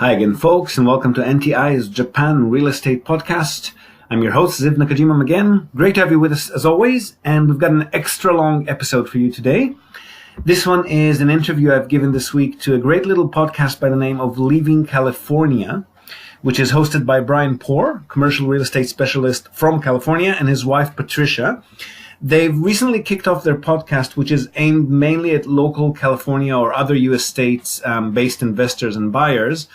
Hi again, folks, and welcome to NTI's Japan Real Estate Podcast. I'm your host, Nakajima-Magen. Great to have you with us as always, and we've got an extra long episode for you today. This one is an interview I've given this week to a great little podcast by the name of Leaving California, which is hosted by Brian Poor, commercial real estate specialist from California, and his wife, Patricia. They've recently kicked off their podcast, which is aimed mainly at local California or other U.S. states based investors and buyers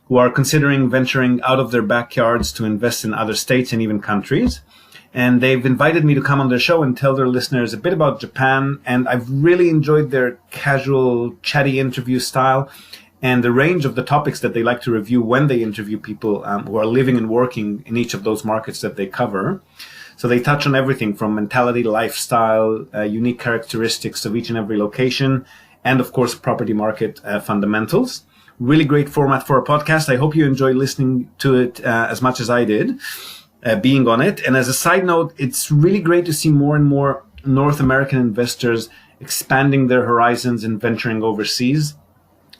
who are considering venturing out of their backyards to invest in other states and even countries. And they've invited me to come on their show and tell their listeners a bit about Japan. And I've really enjoyed their casual, chatty interview style and the range of the topics that they like to review when they interview people who are living and working in each of those markets that they cover. So they touch on everything from mentality, lifestyle, unique characteristics of each and every location, and of course, property market fundamentals. Really great format for a podcast. I hope you enjoy listening to it as much as I did, being on it. And as a side note, it's really great to see more and more North American investors expanding their horizons and venturing overseas.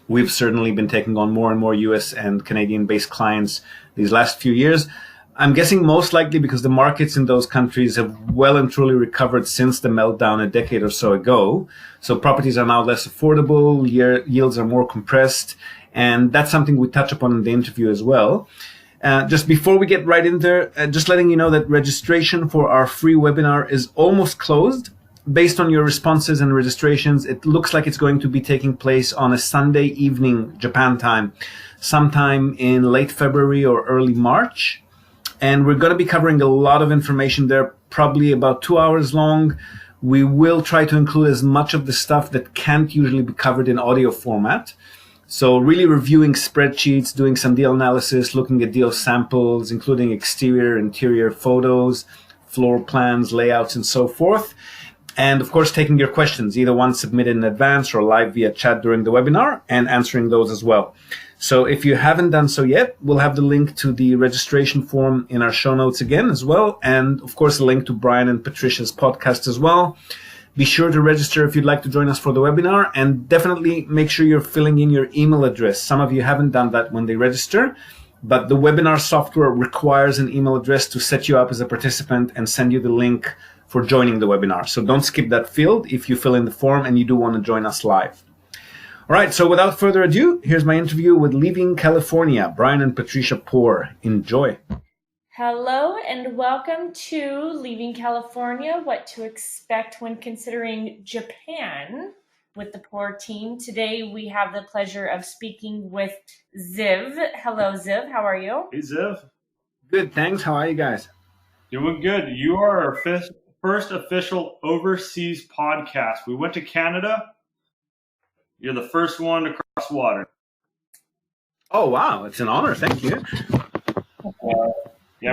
We've certainly been taking on more and more US and Canadian-based clients these last few years. I'm guessing most likely because the markets in those countries have well and truly recovered since the meltdown a decade or so ago. So properties are now less affordable, yields are more compressed, and that's something we touch upon in the interview as well. Just before we get right in there, just letting you know that registration for our free webinar is almost closed. Based on your responses and registrations, it looks like it's going to be taking place on a Sunday evening, Japan time, sometime in late February or early March. And we're going to be covering a lot of information there, probably about 2 hours long. We will try to include as much of the stuff that can't usually be covered in audio format. So really reviewing spreadsheets, doing some deal analysis, looking at deal samples, including exterior, interior photos, floor plans, layouts, and so forth. And of course, taking your questions, either ones submitted in advance or live via chat during the webinar, and answering those as well. So if you haven't done so yet, we'll have the link to the registration form in our show notes again as well. And of course, a link to Brian and Patricia's podcast as well. Be sure to register if you'd like to join us for the webinar, and definitely make sure you're filling in your email address. Some of you haven't done that when they register, but the webinar software requires an email address to set you up as a participant and send you the link for joining the webinar. So don't skip that field if you fill in the form and you do want to join us live. All right, so without further ado, here's my interview with Leaving California, Brian and Patricia Poor. Enjoy. Hello and welcome to Leaving California, What to Expect When Considering Japan with the Poor team. Today we have the pleasure of speaking with Ziv. Hello, Ziv. How are you? Hey, Ziv. Good, thanks. How are you guys? Doing good. You are our first official overseas podcast. We went to Canada. You're the first one to cross water. Oh, wow. It's an honor. Thank you.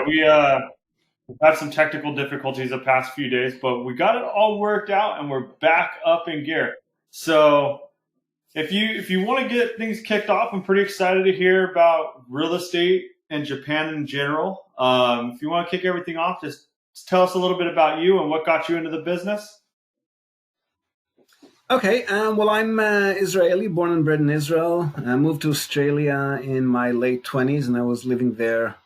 We've had some technical difficulties the past few days, but we got it all worked out and we're back up in gear. So if you want to get things kicked off, I'm pretty excited to hear about real estate and Japan in general. If you want to kick everything off, just tell us a little bit about you and what got you into the business. Okay, well, I'm Israeli, born and bred in Israel. I moved to Australia in my late 20s, and I was living there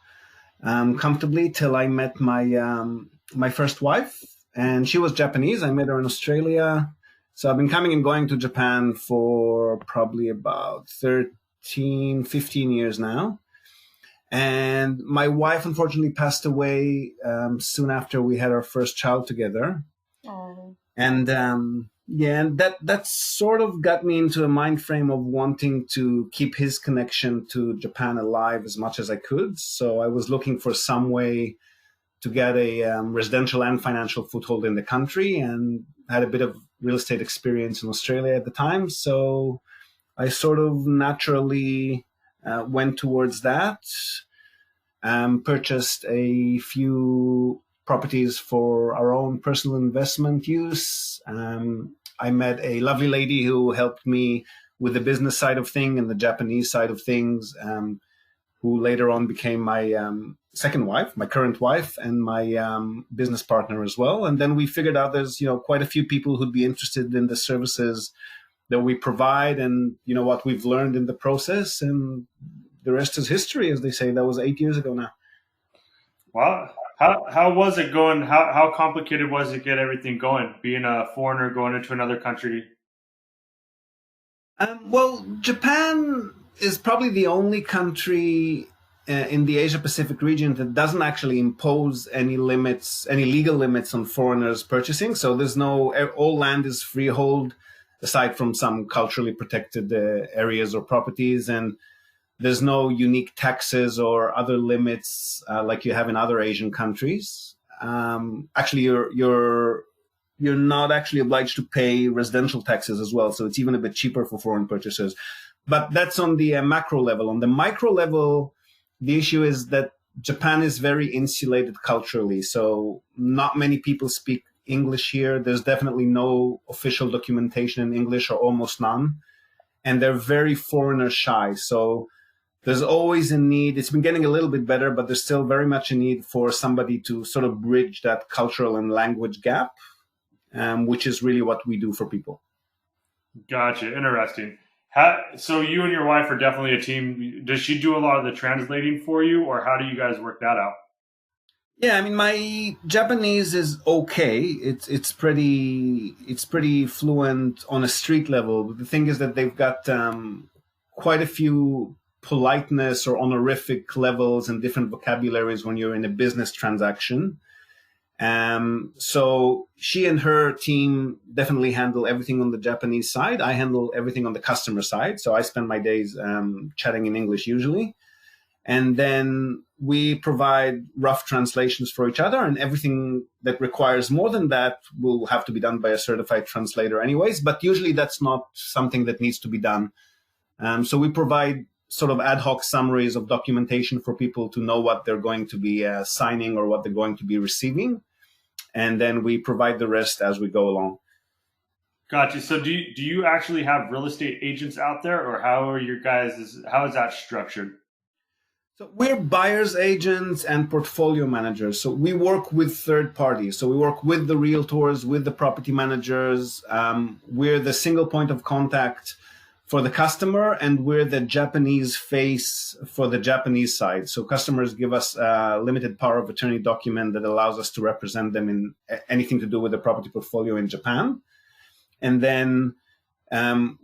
comfortably till I met my first wife, and she was Japanese. I met her in Australia. So I've been coming and going to Japan for probably about 13, 15 years now. And my wife, unfortunately, passed away soon after we had our first child together. Oh. And and that sort of got me into a mind frame of wanting to keep his connection to Japan alive as much as I could. So I was looking for some way to get a residential and financial foothold in the country, and had a bit of real estate experience in Australia at the time. So I sort of naturally went towards that, purchased a few properties for our own personal investment use. I met a lovely lady who helped me with the business side of things and the Japanese side of things, who later on became my second wife, my current wife, and my business partner as well. And then we figured out there's quite a few people who'd be interested in the services that we provide, and what we've learned in the process, and the rest is history, as they say. That was 8 years ago now. Wow. How was it going? How complicated was it to get everything going? Being a foreigner going into another country? Well, Japan is probably the only country in the Asia Pacific region that doesn't actually impose any limits, any legal limits on foreigners purchasing. So there's all land is freehold, aside from some culturally protected areas or properties, and there's no unique taxes or other limits like you have in other Asian countries. Actually, you're not actually obliged to pay residential taxes as well, so it's even a bit cheaper for foreign purchasers. But that's on the macro level. On the micro level, the issue is that Japan is very insulated culturally, so not many people speak English here. There's definitely no official documentation in English, or almost none, and they're very foreigner shy. So there's always a need. It's been getting a little bit better, but there's still very much a need for somebody to sort of bridge that cultural and language gap, which is really what we do for people. Gotcha. Interesting. So you and your wife are definitely a team. Does she do a lot of the translating for you, or how do you guys work that out? Yeah, I mean, my Japanese is okay. It's pretty fluent on a street level. But the thing is that they've got quite a few politeness or honorific levels and different vocabularies when you're in a business transaction. So she and her team definitely handle everything on the Japanese side. I handle everything on the customer side. So I spend my days chatting in English usually. And then we provide rough translations for each other, and everything that requires more than that will have to be done by a certified translator anyways. But usually that's not something that needs to be done. So we provide sort of ad hoc summaries of documentation for people to know what they're going to be signing or what they're going to be receiving. And then we provide the rest as we go along. Gotcha. So do you actually have real estate agents out there, or how is that structured? So we're buyer's agents and portfolio managers. So we work with third parties. So we work with the realtors, with the property managers. We're the single point of contact for the customer, and we're the Japanese face for the Japanese side. So customers give us a limited power of attorney document that allows us to represent them in anything to do with the property portfolio in Japan. And then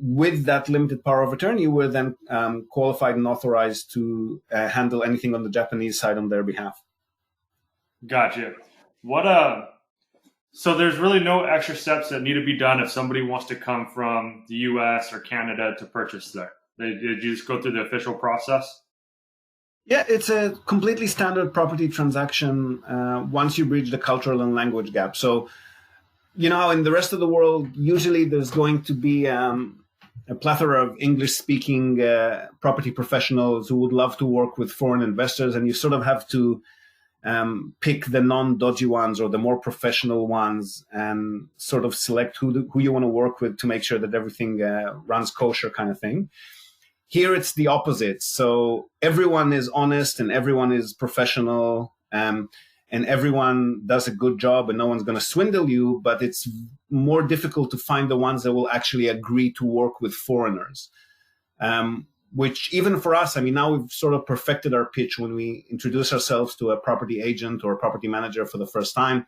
with that limited power of attorney, we're then qualified and authorized to handle anything on the Japanese side on their behalf. Gotcha. So there's really no extra steps that need to be done if somebody wants to come from the U.S. or Canada to purchase there. They just go through the official process? Yeah, it's a completely standard property transaction once you bridge the cultural and language gap. So, you know, in the rest of the world, usually there's going to be a plethora of English-speaking property professionals who would love to work with foreign investors, and you sort of have to pick the non-dodgy ones or the more professional ones and sort of select who you want to work with to make sure that everything runs kosher kind of thing. Here it's the opposite. So everyone is honest and everyone is professional and everyone does a good job and no one's going to swindle you, but it's more difficult to find the ones that will actually agree to work with foreigners. Which even for us, I mean, now we've sort of perfected our pitch when we introduce ourselves to a property agent or a property manager for the first time.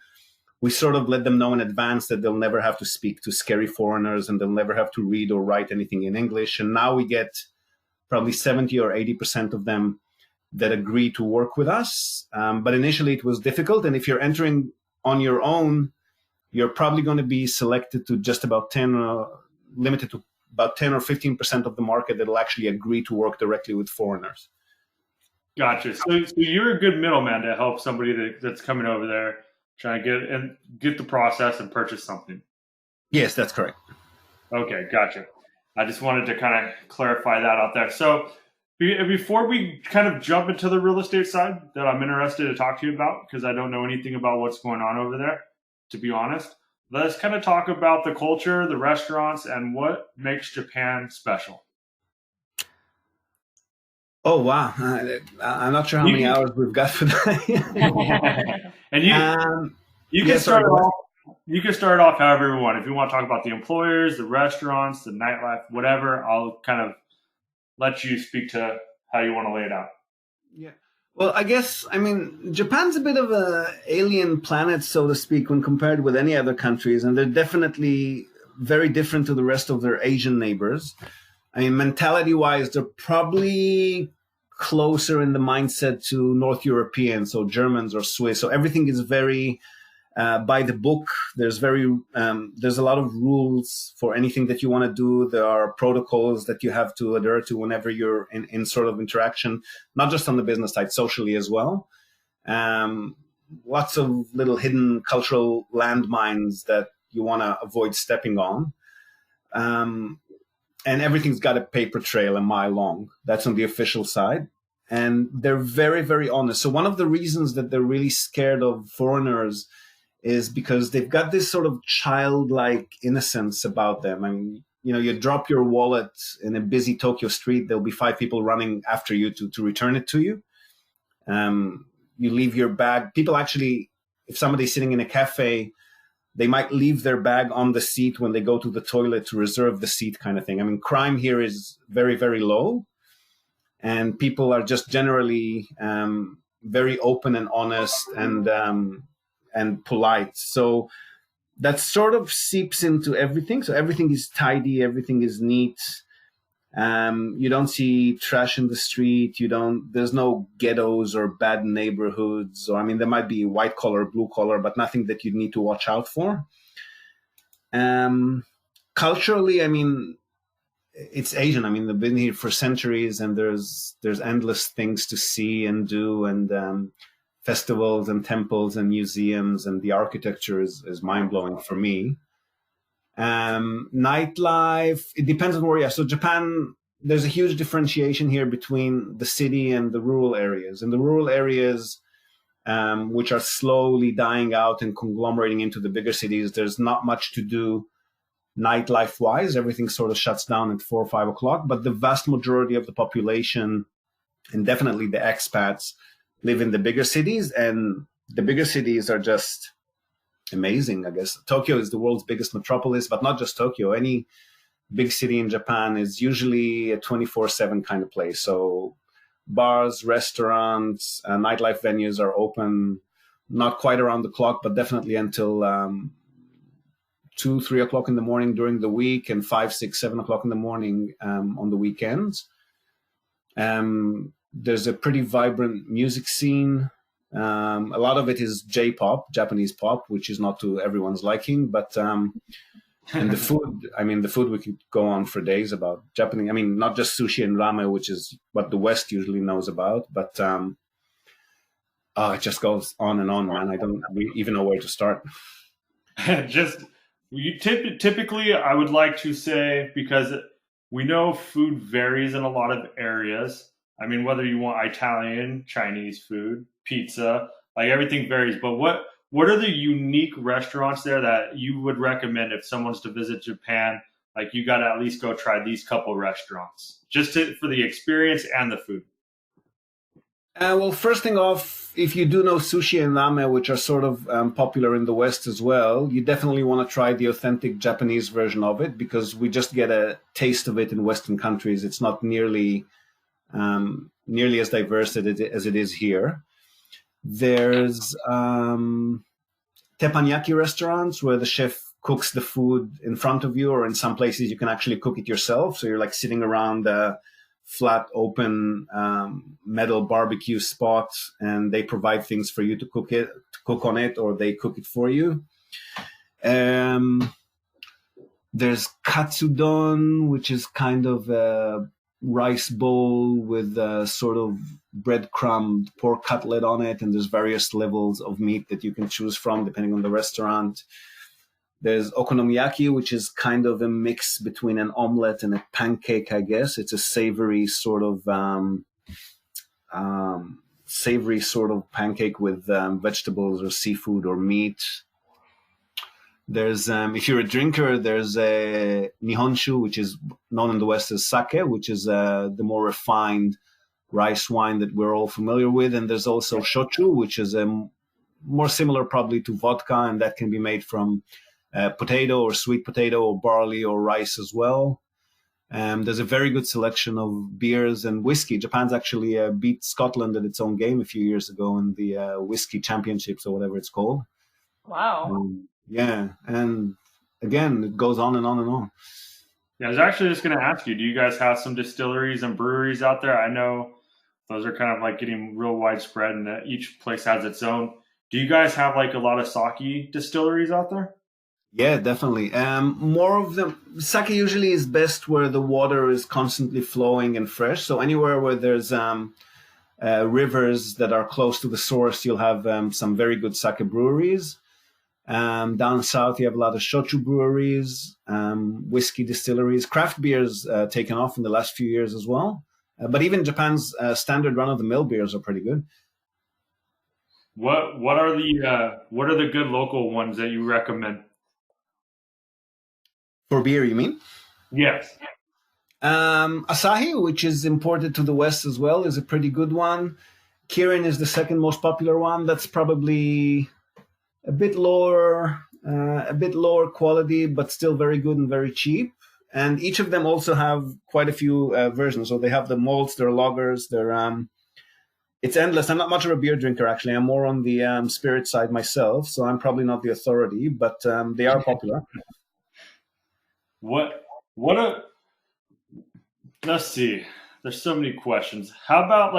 We sort of let them know in advance that they'll never have to speak to scary foreigners and they'll never have to read or write anything in English. And now we get probably 70 or 80% of them that agree to work with us. But initially it was difficult. And if you're entering on your own, you're probably going to be selected to just about limited to about 10 or 15% of the market that will actually agree to work directly with foreigners. Gotcha. So you're a good middleman to help somebody that's coming over there, trying to get the process and purchase something. Yes, that's correct. Okay, gotcha. I just wanted to kind of clarify that out there. So before we kind of jump into the real estate side that I'm interested to talk to you about, because I don't know anything about what's going on over there, to be honest, let's kind of talk about the culture, the restaurants, and what makes Japan special. Oh, wow. I'm not sure how many hours we've got for that. And you can start off. You can start off however you want. If you want to talk about the employers, the restaurants, the nightlife, whatever, I'll kind of let you speak to how you want to lay it out. Yeah. Well, I guess, I mean, Japan's a bit of a alien planet, so to speak, when compared with any other countries, and they're definitely very different to the rest of their Asian neighbors. I mean, mentality-wise, they're probably closer in the mindset to North Europeans, so Germans or Swiss. So everything is very by the book. There's a lot of rules for anything that you want to do. There are protocols that you have to adhere to whenever you're in sort of interaction, not just on the business side, socially as well. Lots of little hidden cultural landmines that you want to avoid stepping on. And everything's got a paper trail a mile long. That's on the official side. And they're very, very honest. So one of the reasons that they're really scared of foreigners is because they've got this sort of childlike innocence about them. I mean, you know, you drop your wallet in a busy Tokyo street, there'll be 5 people running after you to return it to you. You leave your bag. People actually, if somebody's sitting in a cafe, they might leave their bag on the seat when they go to the toilet to reserve the seat, kind of thing. I mean, crime here is very, very low, and people are just generally very open and honest and polite. So that sort of seeps into everything. So everything is tidy, everything is neat. You don't see trash in the street. There's no ghettos or bad neighborhoods. Or, I mean, there might be white collar, blue collar, but nothing that you'd need to watch out for. Culturally, I mean, it's Asian. I mean, they've been here for centuries, and there's endless things to see and do, and festivals and temples and museums, and the architecture is mind-blowing for me. Nightlife, it depends on where you are. So Japan, there's a huge differentiation here between the city and the rural areas. In the rural areas, which are slowly dying out and conglomerating into the bigger cities, there's not much to do nightlife-wise. Everything sort of shuts down at 4 or 5 o'clock. But the vast majority of the population, and definitely the expats, live in the bigger cities. And the bigger cities are just amazing, I guess. Tokyo is the world's biggest metropolis, but not just Tokyo. Any big city in Japan is usually a 24/7 kind of place. So bars, restaurants, nightlife venues are open, not quite around the clock, but definitely until 2, 3 o'clock in the morning during the week, and 5, 6, 7 o'clock in the morning on the weekends. There's a pretty vibrant music scene. A lot of it is J-pop, Japanese pop, which is not to everyone's liking. But and the food, I mean, the food we could go on for days about. Japanese, I mean, not just sushi and ramen, which is what the West usually knows about, but it just goes on and on, man. I don't even know where to start. Typically, I would like to say, because we know food varies in a lot of areas. I mean, whether you want Italian, Chinese food, pizza, like everything varies. But what are the unique restaurants there that you would recommend if someone's to visit Japan? Like, you got to at least go try these couple restaurants for the experience and the food. Well, first thing off, if you do know sushi and ramen, which are sort of popular in the West as well, you definitely want to try the authentic Japanese version of it, because we just get a taste of it in Western countries. It's not nearly as diverse as it is here. There's teppanyaki restaurants where the chef cooks the food in front of you, or in some places you can actually cook it yourself. So you're like sitting around a flat, open metal barbecue spot, and they provide things for you to cook on it, or they cook it for you. There's katsudon, which is kind of a rice bowl with a sort of breadcrumb pork cutlet on it, and there's various levels of meat that you can choose from depending on the restaurant. There's okonomiyaki, which is kind of a mix between an omelet and a pancake, I guess. It's a savory sort of pancake with vegetables or seafood or meat. There's, if you're a drinker, there's a nihonshu, which is known in the West as sake, which is the more refined rice wine that we're all familiar with. And there's also shochu, which is more similar probably to vodka, and that can be made from potato or sweet potato or barley or rice as well. There's a very good selection of beers and whiskey. Japan's actually beat Scotland at its own game a few years ago in the whiskey championships or whatever it's called. Wow. Yeah, and again, it goes on and on and on. Yeah, I was actually just going to ask you, do you guys have some distilleries and breweries out there? I know those are kind of like getting real widespread and that each place has its own. Do you guys have like a lot of sake distilleries out there? Yeah, definitely. More of them. Sake usually is best where the water is constantly flowing and fresh. So anywhere where there's rivers that are close to the source, you'll have some very good sake breweries. Down south, you have a lot of shochu breweries, whiskey distilleries. Craft beers taken off in the last few years as well. But even Japan's standard run-of-the-mill beers are pretty good. What are the good local ones that you recommend? For beer, you mean? Yes. Asahi, which is imported to the West as well, is a pretty good one. Kirin is the second most popular one. That's probably a bit lower quality, but still very good and very cheap. And each of them also have quite a few versions. So they have the malts, their lagers, it's endless. I'm not much of a beer drinker, actually. I'm more on the spirit side myself, so I'm probably not the authority, but they are popular. Let's see. There's so many questions. How about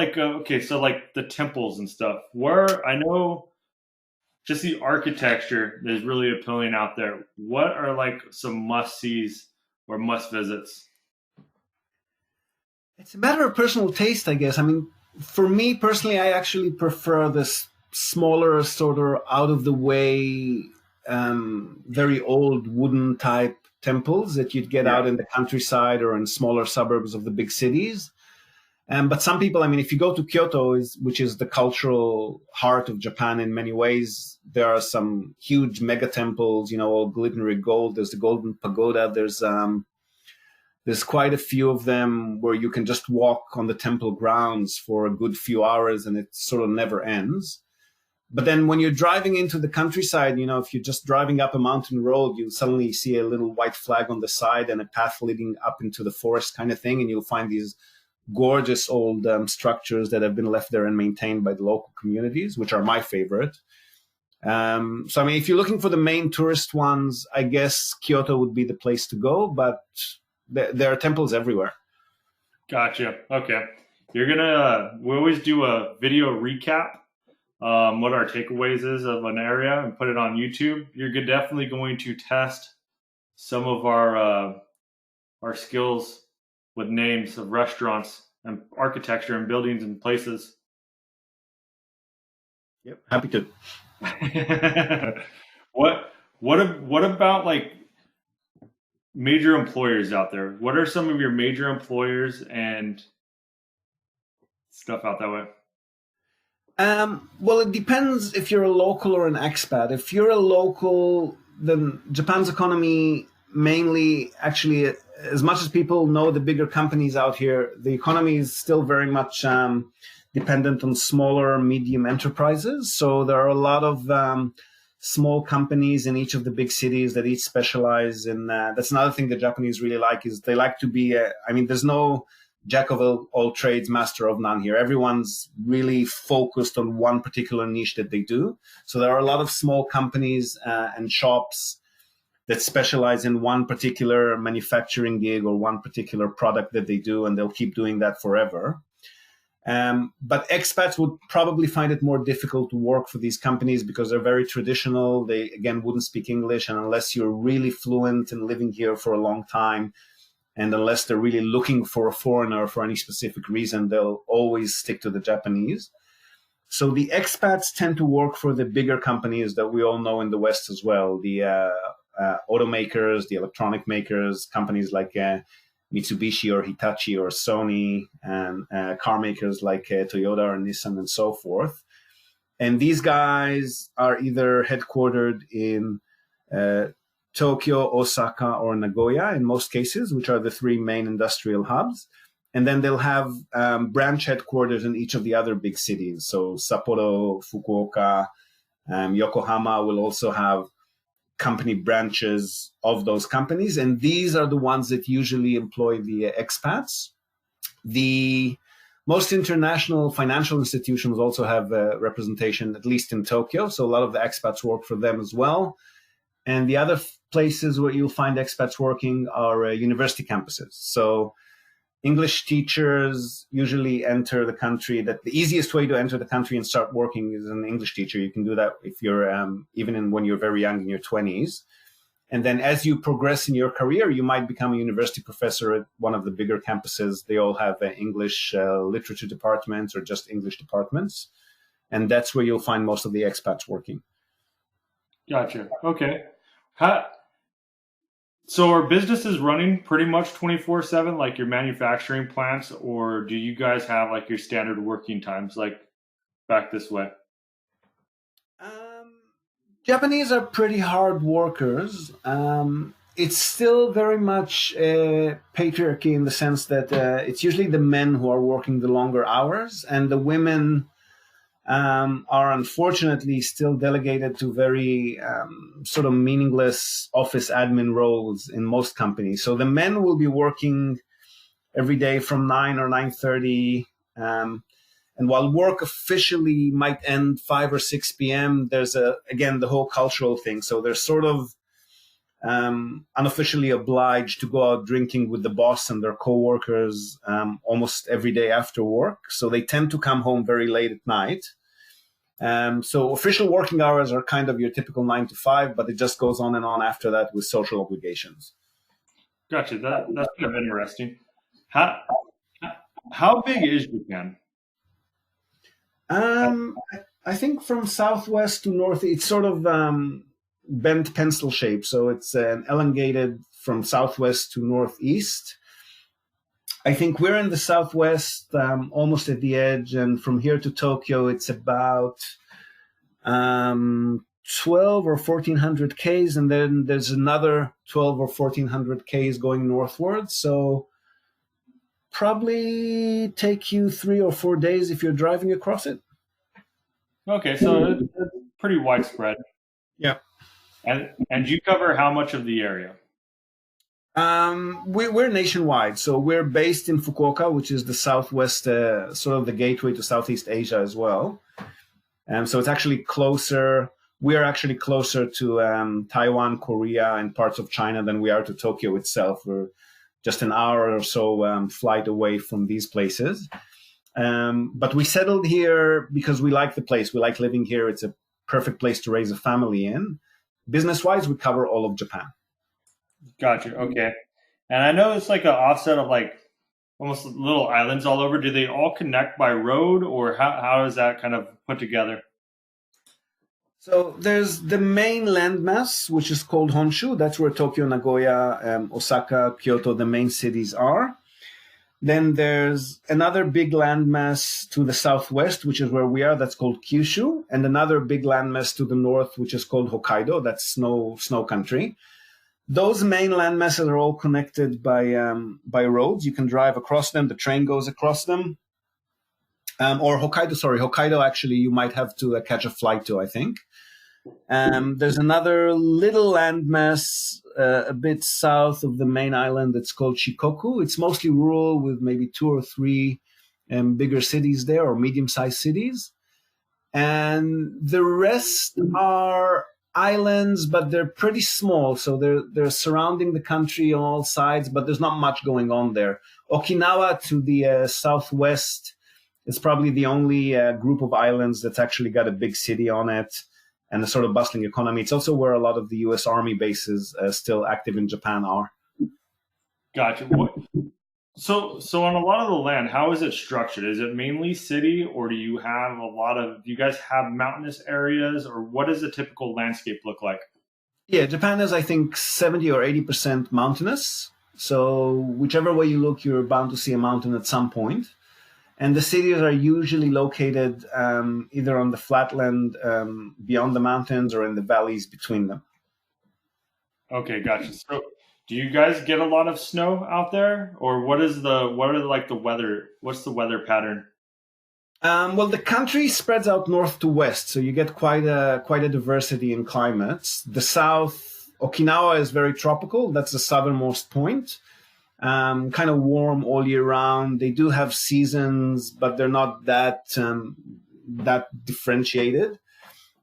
so like the temples and stuff, where I know just the architecture is really appealing out there. What are like some must-sees or must-visits? It's a matter of personal taste, I guess. I mean, for me personally, I actually prefer this smaller, sort of out-of-the-way, very old wooden type temples that you'd get out in the countryside or in smaller suburbs of the big cities. But some people, I mean, if you go to Kyoto, which is the cultural heart of Japan in many ways, there are some huge mega temples, all glittering with gold. There's the Golden Pagoda. There's quite a few of them where you can just walk on the temple grounds for a good few hours and it sort of never ends. But then when you're driving into the countryside, if you're just driving up a mountain road, you suddenly see a little white flag on the side and a path leading up into the forest kind of thing. And you'll find these gorgeous old structures that have been left there and maintained by the local communities, which are my favorite. So, I mean, if you're looking for the main tourist ones, I guess Kyoto would be the place to go, but there are temples everywhere. Gotcha. Okay. We always do a video recap, what our takeaways is of an area and put it on YouTube. You're definitely going to test some of our skills with names of restaurants and architecture and buildings and places. Yep, happy to. What about like major employers out there? What are some of your major employers and stuff out that way? Well, it depends if you're a local or an expat. If you're a local, then Japan's economy mainly, actually, as much as people know the bigger companies out here, the economy is still very much dependent on smaller, medium enterprises. So there are a lot of small companies in each of the big cities that each specialize in. That's another thing the Japanese really like, is they like to be, there's no jack of all trades, master of none here. Everyone's really focused on one particular niche that they do. So there are a lot of small companies and shops that specialize in one particular manufacturing gig or one particular product that they do, and they'll keep doing that forever. But expats would probably find it more difficult to work for these companies because they're very traditional. They, again, wouldn't speak English, and unless you're really fluent and living here for a long time, and unless they're really looking for a foreigner for any specific reason, they'll always stick to the Japanese. So the expats tend to work for the bigger companies that we all know in the West as well, the automakers, the electronic makers, companies like Mitsubishi or Hitachi or Sony, and car makers like Toyota or Nissan and so forth. And these guys are either headquartered in Tokyo, Osaka, or Nagoya in most cases, which are the three main industrial hubs. And then they'll have branch headquarters in each of the other big cities. So Sapporo, Fukuoka, Yokohama will also have company branches of those companies, and these are the ones that usually employ the expats. The most international financial institutions also have representation, at least in Tokyo, so a lot of the expats work for them as well. And the other places where you'll find expats working are university campuses. So English teachers usually enter the country. That the easiest way to enter the country and start working is an English teacher. You can do that if you're when you're very young, in your 20s. And then as you progress in your career, you might become a university professor at one of the bigger campuses. They all have English literature departments or just English departments. And that's where you'll find most of the expats working. Gotcha. Okay. So are businesses running pretty much 24/7, like your manufacturing plants, or do you guys have like your standard working times, like back this way? Japanese are pretty hard workers. It's still very much patriarchy in the sense that it's usually the men who are working the longer hours, and the women are unfortunately still delegated to very sort of meaningless office admin roles in most companies. So the men will be working every day from 9 or 9:30. And while work officially might end 5 or 6 p.m., there's again, the whole cultural thing. So they're sort of unofficially obliged to go out drinking with the boss and their coworkers almost every day after work. So they tend to come home very late at night. So official working hours are kind of your typical 9 to 5, but it just goes on and on after that with social obligations. Gotcha. That's kind of interesting. How big is Japan? I think from southwest to north, it's sort of bent pencil shape. So it's elongated from southwest to northeast. I think we're in the southwest, almost at the edge. And from here to Tokyo, it's about 12 or 1400 Ks. And then there's another 12 or 1400 Ks going northward. So probably take you 3 or 4 days if you're driving across it. Okay, so it's pretty widespread. Yeah. And you cover how much of the area? We're nationwide. So we're based in Fukuoka, which is the southwest, sort of the gateway to Southeast Asia as well. So it's actually closer. We are actually closer to Taiwan, Korea, and parts of China than we are to Tokyo itself. We're just an hour or so flight away from these places. But we settled here because we like the place. We like living here. It's a perfect place to raise a family in. Business-wise, we cover all of Japan. Gotcha. Okay. And I know it's like an offset of like almost little islands all over. Do they all connect by road, or how is that kind of put together? So there's the main landmass, which is called Honshu. That's where Tokyo, Nagoya, Osaka, Kyoto, the main cities are. Then there's another big landmass to the southwest, which is where we are. That's called Kyushu. And another big landmass to the north, which is called Hokkaido. That's snow country. Those main landmasses are all connected by roads. You can drive across them. The train goes across them. Hokkaido, actually, you might have to catch a flight to, I think. There's another little landmass a bit south of the main island that's called Shikoku. It's mostly rural with maybe 2 or 3 bigger cities there, or medium-sized cities. And the rest are islands, but they're pretty small. So they're surrounding the country on all sides, but there's not much going on there. Okinawa to the southwest is probably the only group of islands that's actually got a big city on it and a sort of bustling economy. It's also where a lot of the U.S. Army bases still active in Japan are. Gotcha. So on a lot of the land, how is it structured? Is it mainly city, or do you guys have mountainous areas, or what does the typical landscape look like? Yeah, Japan is, I think, 70 or 80% mountainous. So whichever way you look, you're bound to see a mountain at some point. And the cities are usually located either on the flatland beyond the mountains or in the valleys between them. Okay, gotcha. So do you guys get a lot of snow out there, or what's the weather pattern? Well, the country spreads out north to west, so you get quite a diversity in climates. The south, Okinawa is very tropical. That's the southernmost point. Kind of warm all year round. They do have seasons, but they're not that differentiated.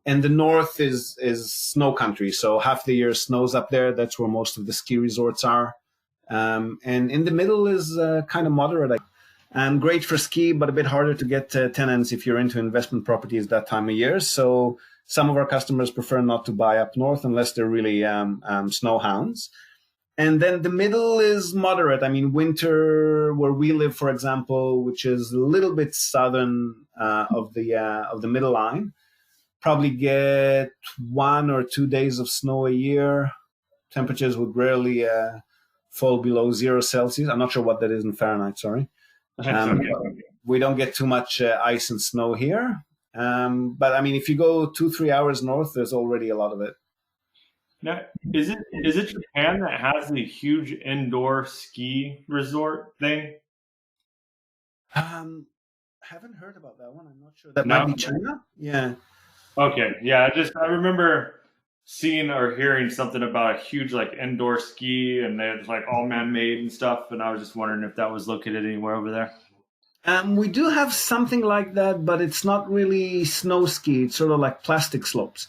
And the north is snow country, so half the year snows up there. That's where most of the ski resorts are. And in the middle is kind of moderate. Great for ski, but a bit harder to get tenants if you're into investment properties that time of year. So some of our customers prefer not to buy up north unless they're really snow hounds. And then the middle is moderate. I mean, winter where we live, for example, which is a little bit southern of the middle line, probably get 1 or 2 days of snow a year. Temperatures would rarely fall below 0 Celsius. I'm not sure what that is in Fahrenheit. Sorry. We don't get too much ice and snow here. But I mean, if you go 2-3 hours north, there's already a lot of it. Now, is it Japan that has the huge indoor ski resort thing? Haven't heard about that one. I'm not sure. That No? might be China. Yeah. Okay, yeah. I remember seeing or hearing something about a huge like indoor ski, and it's like all man-made and stuff. And I was just wondering if that was located anywhere over there. We do have something like that, but it's not really snow ski. It's sort of like plastic slopes.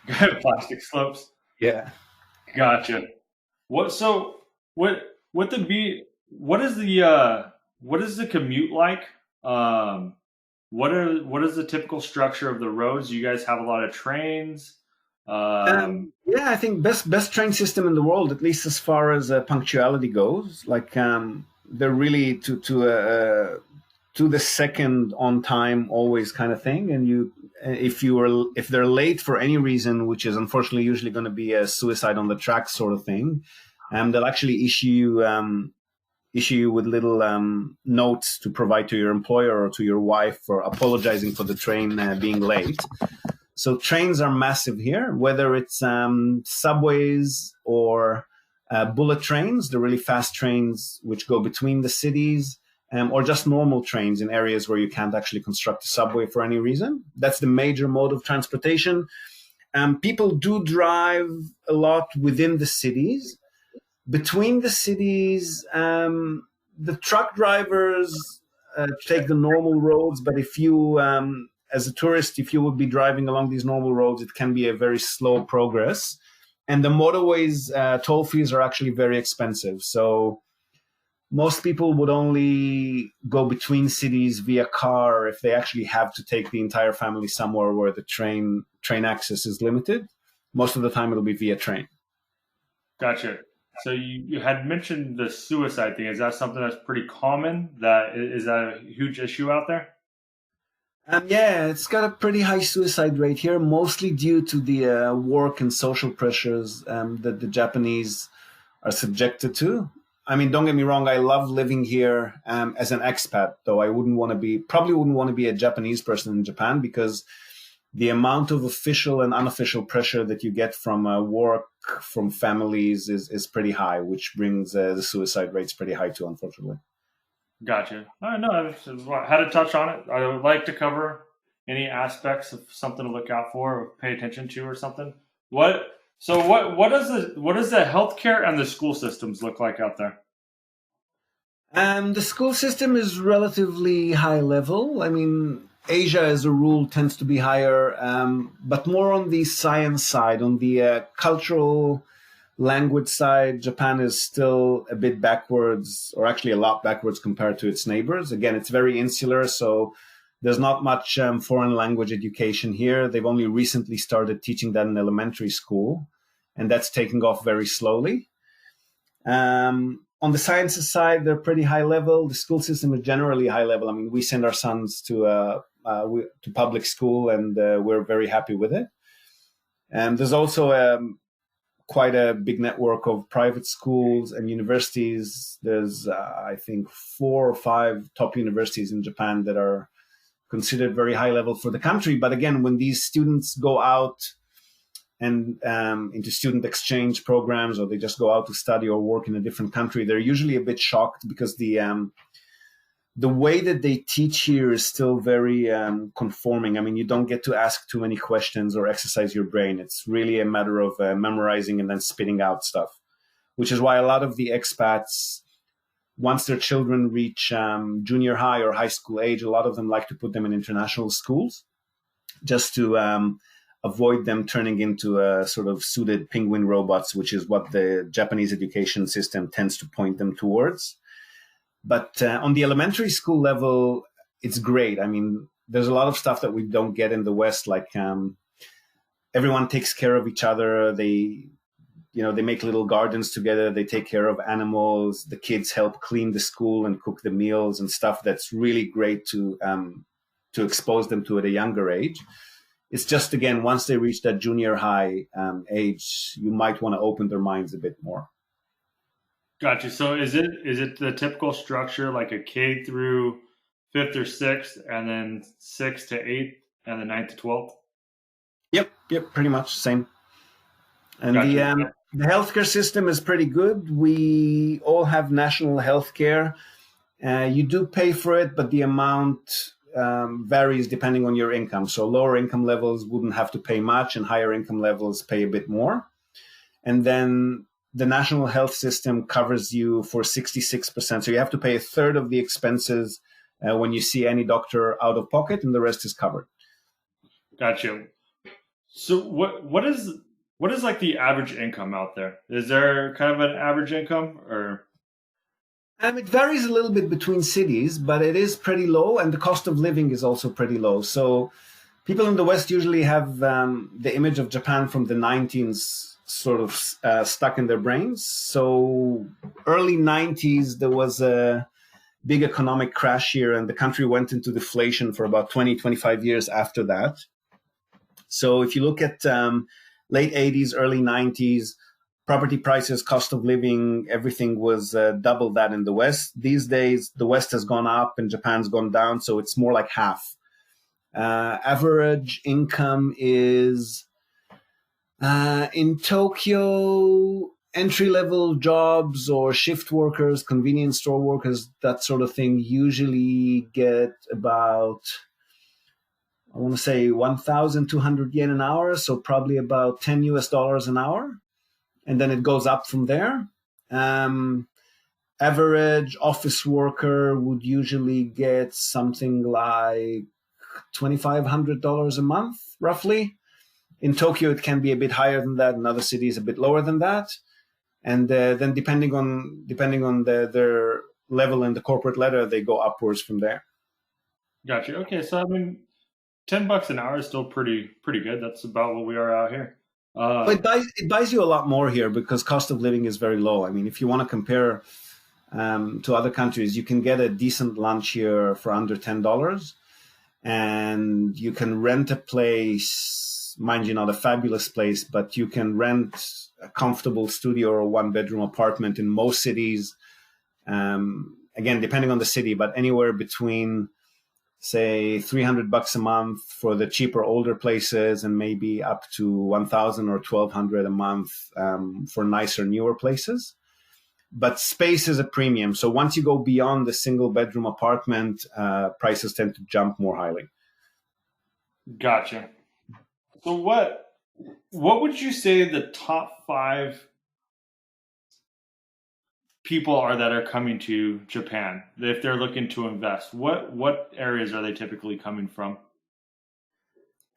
Plastic slopes. Yeah. Gotcha. What? So what the be? What is the commute like? What is the typical structure of the roads? Do you guys have a lot of trains? Yeah, I think best train system in the world, at least as far as punctuality goes. Like they're really to the second on time always kind of thing. And if they're late for any reason, which is unfortunately usually going to be a suicide on the track sort of thing, they'll actually issue you with little notes to provide to your employer or to your wife for apologizing for the train being late. So trains are massive here, whether it's subways or bullet trains, the really fast trains which go between the cities, or just normal trains in areas where you can't actually construct a subway for any reason. That's the major mode of transportation. People do drive a lot within the cities. Between the cities, the truck drivers take the normal roads, but if you as a tourist, if you would be driving along these normal roads, it can be a very slow progress. And the motorways toll fees are actually very expensive. So most people would only go between cities via car if they actually have to take the entire family somewhere where the train access is limited. Most of the time it'll be via train. Gotcha. So you had mentioned the suicide thing. Is that something that's pretty common? Is that a huge issue out there? Yeah, it's got a pretty high suicide rate here, mostly due to the work and social pressures that the Japanese are subjected to. I mean, don't get me wrong, I love living here as an expat, though probably wouldn't want to be a Japanese person in Japan because the amount of official and unofficial pressure that you get from work, from families is pretty high, which brings the suicide rates pretty high too, unfortunately. Gotcha. I know. I had to touch on it. I would like to cover any aspects of something to look out for or pay attention to or something. What does the healthcare and the school systems look like out there? The school system is relatively high level. I mean, Asia as a rule tends to be higher, but more on the science side, on the cultural language side, Japan is still a bit backwards, or actually a lot backwards compared to its neighbors. Again, it's very insular, so there's not much foreign language education here. They've only recently started teaching that in elementary school, and that's taking off very slowly. On the sciences side, they're pretty high level. The school system is generally high level. I mean, we send our sons to public school, and we're very happy with it. And there's also quite a big network of private schools and universities. There's, I think, 4 or 5 top universities in Japan that are considered very high level for the country. But again, when these students go out and into student exchange programs, or they just go out to study or work in a different country, they're usually a bit shocked because the the way that they teach here is still very conforming. I mean, you don't get to ask too many questions or exercise your brain. It's really a matter of memorizing and then spitting out stuff, which is why a lot of the expats, once their children reach junior high or high school age, a lot of them like to put them in international schools just to avoid them turning into sort of suited penguin robots, which is what the Japanese education system tends to point them towards. But on the elementary school level, it's great. I mean, there's a lot of stuff that we don't get in the West, like everyone takes care of each other. They make little gardens together. They take care of animals. The kids help clean the school and cook the meals and stuff. That's really great to expose them to at a younger age. It's just, again, once they reach that junior high age, you might want to open their minds a bit more. Gotcha. So is it the typical structure, like a K through 5th or 6th, and then 6th to 8th, and then 9th to 12th? Yep, pretty much same. And gotcha. The healthcare system is pretty good. We all have national healthcare. You do pay for it, but the amount varies depending on your income. So lower income levels wouldn't have to pay much, and higher income levels pay a bit more. And then the national health system covers you for 66%. So you have to pay a third of the expenses when you see any doctor out of pocket, and the rest is covered. Gotcha. So what is like the average income out there? Is there kind of an average income, or? It varies a little bit between cities, but it is pretty low, and the cost of living is also pretty low. So people in the West usually have the image of Japan from the 19s sort of stuck in their brains. So early 90s, there was a big economic crash here, and the country went into deflation for about 20, 25 years after that. So if you look at late 80s, early 90s, property prices, cost of living, everything was double that in the West. These days, the West has gone up and Japan's gone down, so it's more like half. Average income is in Tokyo, entry-level jobs or shift workers, convenience store workers, that sort of thing, usually get about, I want to say 1,200 yen an hour, so probably about $10 an hour. And then it goes up from there. Average office worker would usually get something like $2,500 a month, roughly. In Tokyo, it can be a bit higher than that. In other cities, a bit lower than that. And then depending on their level in the corporate ladder, they go upwards from there. Gotcha. Okay, so I mean, $10 an hour is still pretty good. That's about what we are out here. But it buys you a lot more here because cost of living is very low. I mean, if you want to compare to other countries, you can get a decent lunch here for under $10, and you can rent a place, mind you, not a fabulous place, but you can rent a comfortable studio or a one-bedroom apartment in most cities. Again, depending on the city, but anywhere between, say, $300 a month for the cheaper older places, and maybe up to $1,000 or $1,200 a month for nicer newer places. But space is a premium. So once you go beyond the single bedroom apartment, prices tend to jump more highly. Gotcha. So what would you say the top 5 people are that are coming to Japan if they're looking to invest? What areas are they typically coming from?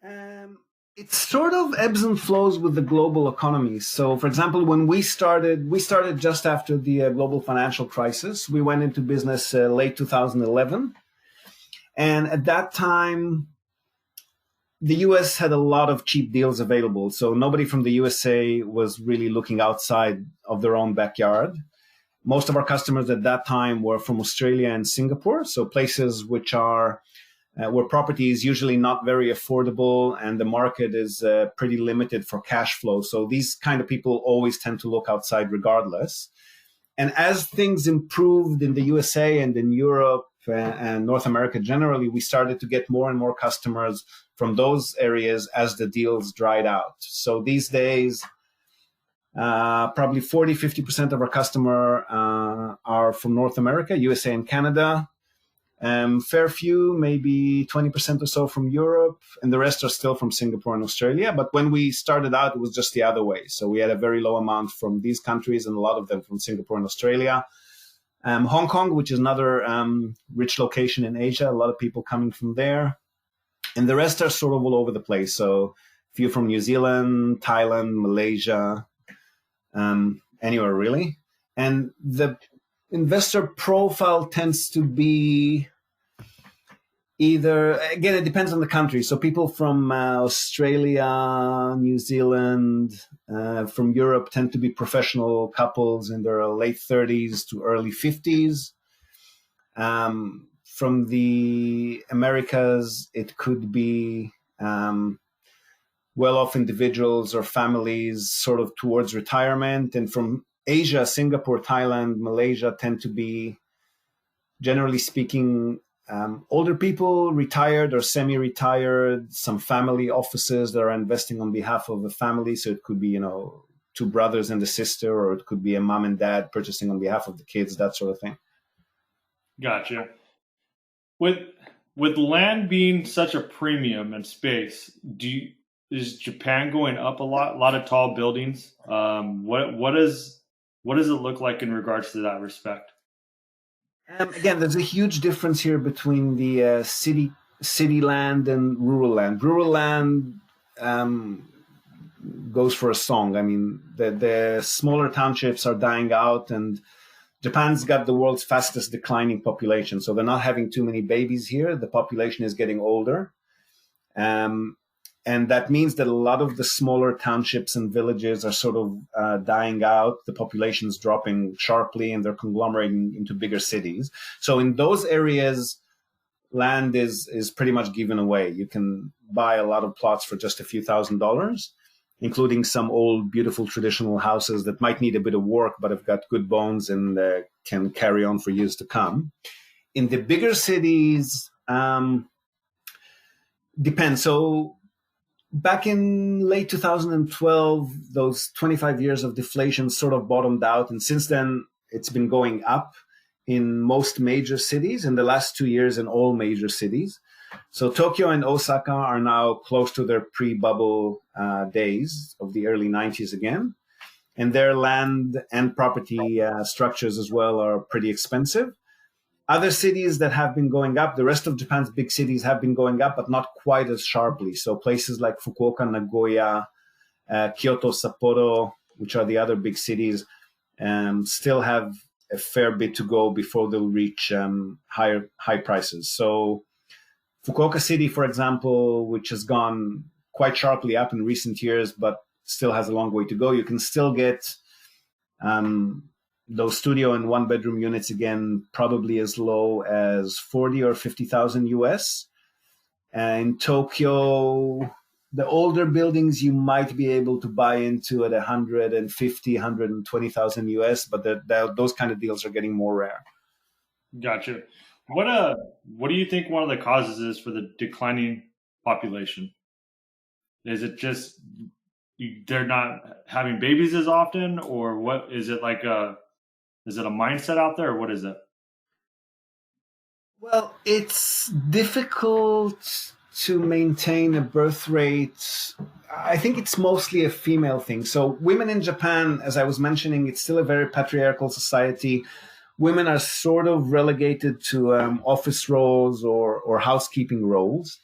It sort of ebbs and flows with the global economy. So, for example, when we started just after the global financial crisis. We went into business late 2011. And at that time, the US had a lot of cheap deals available. So nobody from the USA was really looking outside of their own backyard. Most of our customers at that time were from Australia and Singapore, so places which are where property is usually not very affordable and the market is pretty limited for cash flow. So these kind of people always tend to look outside regardless. And as things improved in the USA and in Europe and North America generally, we started to get more and more customers from those areas as the deals dried out. So these days, probably 40-50% of our customer are from North America, USA and Canada. Fair few, maybe 20% or so from Europe, and the rest are still from Singapore and Australia. But when we started out, it was just the other way. So we had a very low amount from these countries and a lot of them from Singapore and Australia. Hong Kong, which is another rich location in Asia, a lot of people coming from there. And the rest are sort of all over the place. So a few from New Zealand, Thailand, Malaysia, anywhere really. And the investor profile tends to be either, again, it depends on the country. So people from Australia, New Zealand, from Europe tend to be professional couples in their late 30s to early 50s. From the Americas, it could be well-off individuals or families sort of towards retirement. And from Asia, Singapore, Thailand, Malaysia tend to be, generally speaking, older people, retired or semi-retired, some family offices that are investing on behalf of a family. So it could be, two brothers and a sister, or it could be a mom and dad purchasing on behalf of the kids, that sort of thing. Gotcha. With land being such a premium in space, is Japan going up a lot? A lot of tall buildings. What does it look like in regards to that respect? Again, there's a huge difference here between the city land and rural land. Rural land goes for a song. I mean, the smaller townships are dying out, and Japan's got the world's fastest declining population. So they're not having too many babies here. The population is getting older. And that means that a lot of the smaller townships and villages are sort of dying out. The population is dropping sharply, and they're conglomerating into bigger cities. So in those areas, land is pretty much given away. You can buy a lot of plots for just a few $1,000s, including some old, beautiful traditional houses that might need a bit of work, but have got good bones and can carry on for years to come. In the bigger cities, depends. So back in late 2012, those 25 years of deflation sort of bottomed out. And since then, it's been going up in most major cities, in the last 2 years in all major cities. So Tokyo and Osaka are now close to their pre-bubble days of the early 90s again. And their land and property structures as well are pretty expensive. Other cities that have been going up, the rest of Japan's big cities have been going up, but not quite as sharply. So places like Fukuoka, Nagoya, Kyoto, Sapporo, which are the other big cities, still have a fair bit to go before they'll reach high prices. So Fukuoka City, for example, which has gone quite sharply up in recent years, but still has a long way to go. You can still get those studio and one-bedroom units again, probably as low as 40 or 50,000 US. And Tokyo, the older buildings you might be able to buy into at 150, 120,000 US, but those kind of deals are getting more rare. Gotcha. What do you think one of the causes is for the declining population? Is it just they're not having babies as often, or what is it like is it a mindset out there, or what is it? Well, it's difficult to maintain a birth rate. I think it's mostly a female thing. So women in Japan, as I was mentioning, it's still a very patriarchal society. Women are sort of relegated to office roles or housekeeping roles.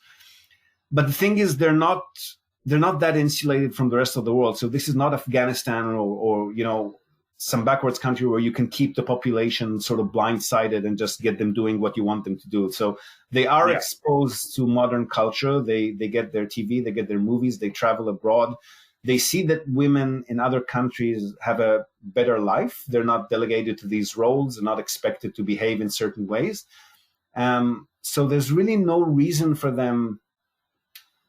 But the thing is, they're not that insulated from the rest of the world. So this is not Afghanistan or some backwards country where you can keep the population sort of blindsided and just get them doing what you want them to do. So they are exposed to modern culture. They get their TV, they get their movies, they travel abroad. They see that women in other countries have a better life. They're not delegated to these roles. They're not expected to behave in certain ways. So there's really no reason for them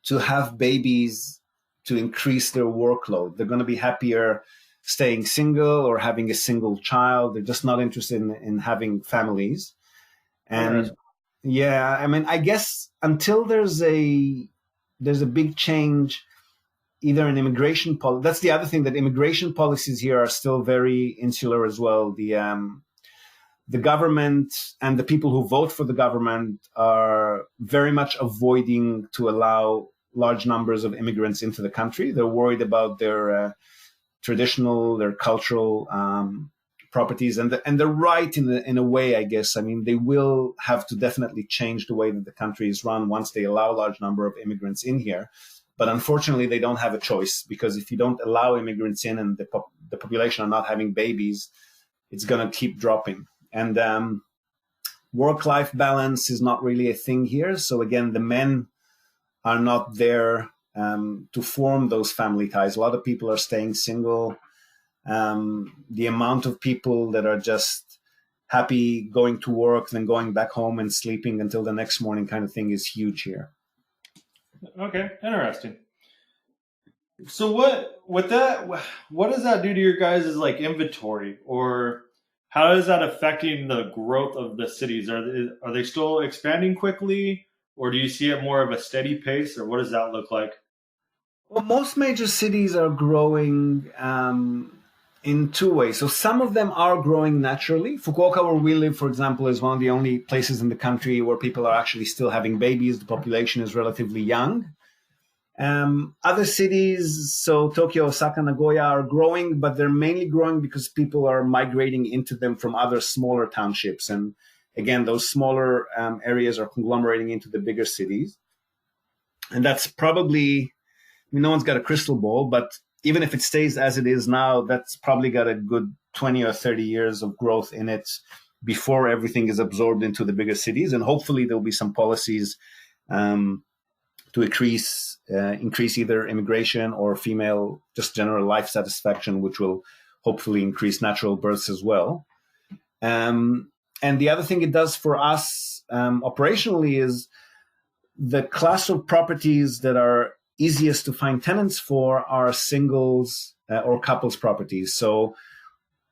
to have babies to increase their workload. They're going to be happier staying single or having a single child. They're just not interested in having families. And I guess until there's a big change, either in immigration policy, that's the other thing, that immigration policies here are still very insular as well. the government and the people who vote for the government are very much avoiding to allow large numbers of immigrants into the country. They're worried about their traditional, their cultural properties, and they're right in a way, I guess. I mean, they will have to definitely change the way that the country is run once they allow a large number of immigrants in here. But unfortunately, they don't have a choice, because if you don't allow immigrants in and the population are not having babies, it's going to keep dropping. And work-life balance is not really a thing here. So again, the men are not there to form those family ties. A lot of people are staying single. The amount of people that are just happy going to work, then going back home and sleeping until the next morning kind of thing is huge here. Okay, interesting. So what does that do to your guys' like inventory, or how is that affecting the growth of the cities? Are they still expanding quickly, or do you see it more of a steady pace, or what does that look like? Well, most major cities are growing in two ways. So some of them are growing naturally. Fukuoka, where we live, for example, is one of the only places in the country where people are actually still having babies. The population is relatively young. Other cities, so Tokyo, Osaka, Nagoya, are growing, but they're mainly growing because people are migrating into them from other smaller townships. And again, those smaller areas are conglomerating into the bigger cities. And that's probably, I mean, no one's got a crystal ball, but even if it stays as it is now, that's probably got a good 20 or 30 years of growth in it before everything is absorbed into the bigger cities. And hopefully there'll be some policies to increase either immigration or female, just general life satisfaction, which will hopefully increase natural births as well. And the other thing it does for us operationally is the class of properties that are easiest to find tenants for are singles or couples properties. So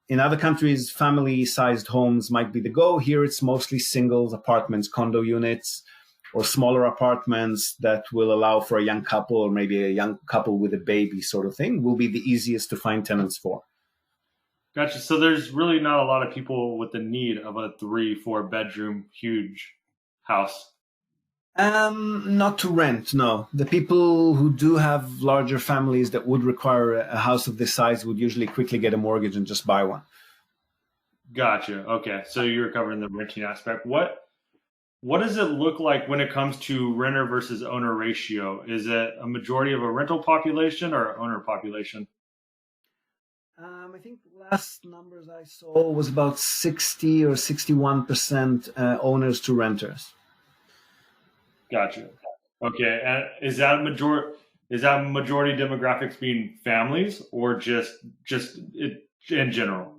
in other countries, family-sized homes might be the go. Here it's mostly singles, apartments, condo units, or smaller apartments that will allow for a young couple, or maybe a young couple with a baby sort of thing, will be the easiest to find tenants for. Gotcha. So there's really not a lot of people with the need of a 3-4 bedroom huge house. Not to rent, no. The people who do have larger families that would require a house of this size would usually quickly get a mortgage and just buy one. Gotcha. Okay. So you're covering the renting aspect. What does it look like when it comes to renter versus owner ratio? Is it a majority of a rental population or owner population? I think last numbers I saw was about 60 or 61% owners to renters. Gotcha. Okay. And is that majority demographics being families, or just in general?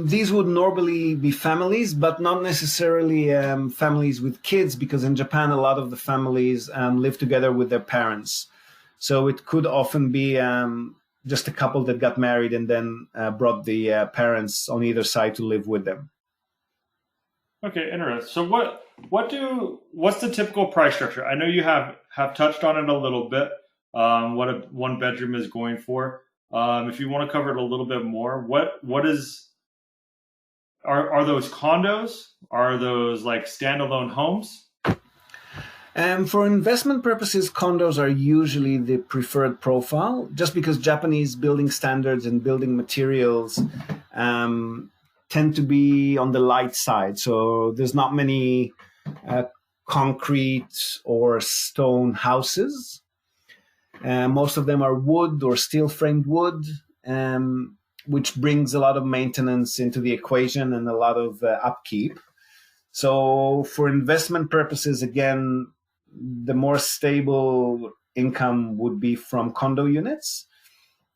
These would normally be families, but not necessarily families with kids, because in Japan, a lot of the families live together with their parents. So it could often be just a couple that got married and then brought the parents on either side to live with them. Okay, interesting. So what's the typical price structure? I know you have touched on it a little bit. What a one bedroom is going for. If you want to cover it a little bit more, are those condos? Are those like standalone homes? For investment purposes, condos are usually the preferred profile, just because Japanese building standards and building materials tend to be on the light side. So there's not many concrete or stone houses. Most of them are wood or steel framed wood, which brings a lot of maintenance into the equation and a lot of upkeep. So for investment purposes, again, the more stable income would be from condo units.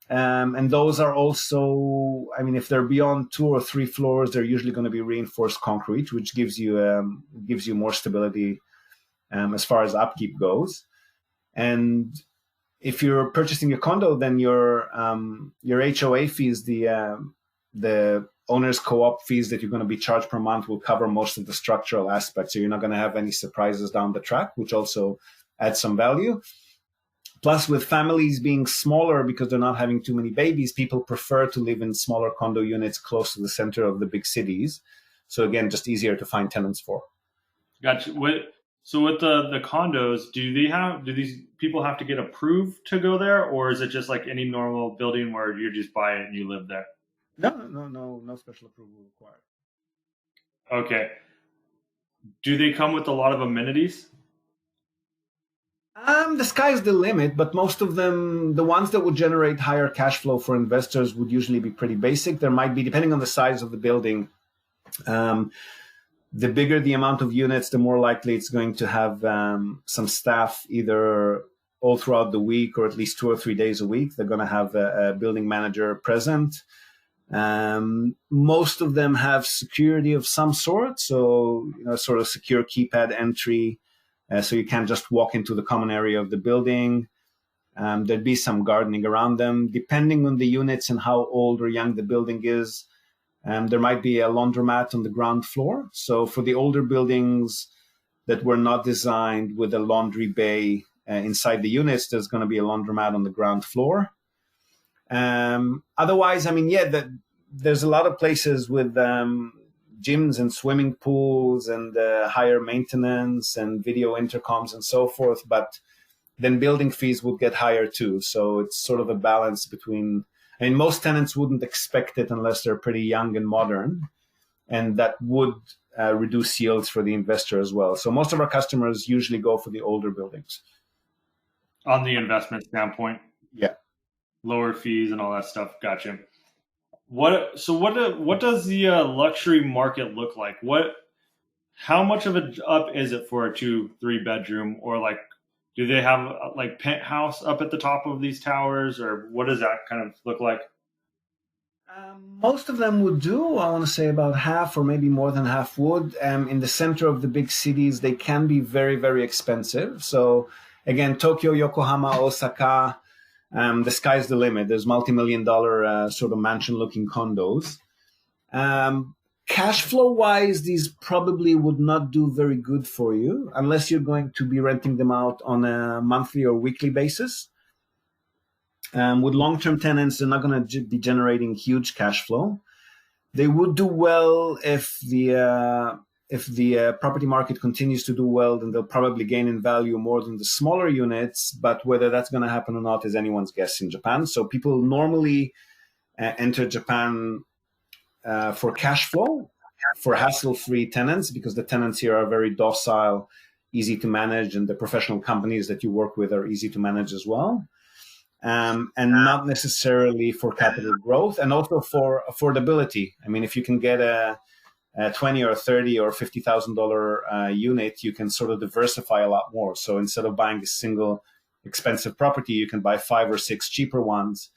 And those are also, I mean, if they're beyond 2 or 3 floors, they're usually going to be reinforced concrete, which gives you more stability as far as upkeep goes. And if you're purchasing a condo, then your HOA fees, the owner's co-op fees that you're going to be charged per month, will cover most of the structural aspects. So you're not going to have any surprises down the track, which also adds some value. Plus, with families being smaller because they're not having too many babies, people prefer to live in smaller condo units close to the center of the big cities. So again, just easier to find tenants for. Gotcha. So with the condos, do these people have to get approved to go there, or is it just like any normal building where you just buy it and you live there? No special approval required. Okay. Do they come with a lot of amenities? The sky's the limit, but most of them, the ones that would generate higher cash flow for investors, would usually be pretty basic. There might be, depending on the size of the building, the bigger the amount of units, the more likely it's going to have some staff either all throughout the week or at least 2 or 3 days a week. They're going to have a building manager present. Most of them have security of some sort, so sort of secure keypad entry, so you can't just walk into the common area of the building. There'd be some gardening around them. Depending on the units and how old or young the building is, there might be a laundromat on the ground floor. So for the older buildings that were not designed with a laundry bay inside the units, there's going to be a laundromat on the ground floor. Otherwise, there's a lot of places with gyms and swimming pools and higher maintenance and video intercoms and so forth, but then building fees would get higher too. So it's sort of a balance between, most tenants wouldn't expect it unless they're pretty young and modern, and that would reduce yields for the investor as well. So most of our customers usually go for the older buildings. On the investment standpoint? Yeah. Lower fees and all that stuff. Gotcha. What does the luxury market look like? How much of a up is it for a 2-3 bedroom, or like, do they have like penthouse up at the top of these towers, or what does that kind of look like? Most of them would do. I want to say about half or maybe more than half would. In the center of the big cities, they can be very, very expensive. So again, Tokyo, Yokohama, Osaka, the sky's the limit. There's multi-million-dollar sort of mansion-looking condos. Cash flow-wise, these probably would not do very good for you unless you're going to be renting them out on a monthly or weekly basis. With long-term tenants, they're not going to be generating huge cash flow. They would do well if the property market continues to do well, then they'll probably gain in value more than the smaller units. But whether that's going to happen or not is anyone's guess in Japan. So people normally enter Japan for cash flow, for hassle-free tenants, because the tenants here are very docile, easy to manage, and the professional companies that you work with are easy to manage as well. And not necessarily for capital growth, and also for affordability. If you can get a $20 or $30 or $50,000 unit, you can sort of diversify a lot more. So instead of buying a single expensive property, you can buy 5 or 6 cheaper ones,